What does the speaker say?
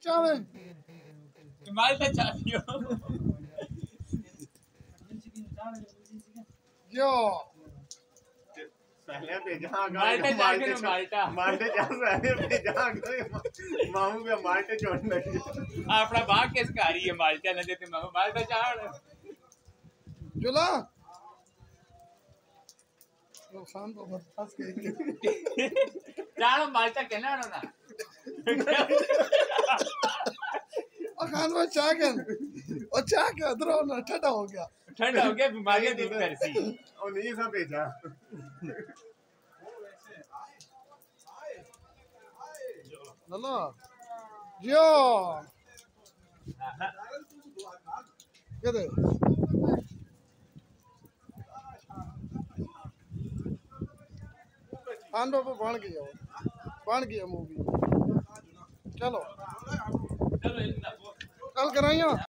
चावे माल्टा चाहिए यो पहले भेजा माल्टा चाहिए माल्टा माल्टे जा पहले भेजा मामू के माल्टे छोड़ने लगे अपना भाग किस कारी है माल्टा न देते मामू माल्टा चाड़ जुला खान तो फंस गई चाड़ो माल्टा कहना ना खान में चाह के और चाह के अदरो ना ठंडा हो गया बीमारियां दूर कर सी और नहीं सब भेजा लला यो किधर खान बाबू बन गया मूवी चलो कल कराइयो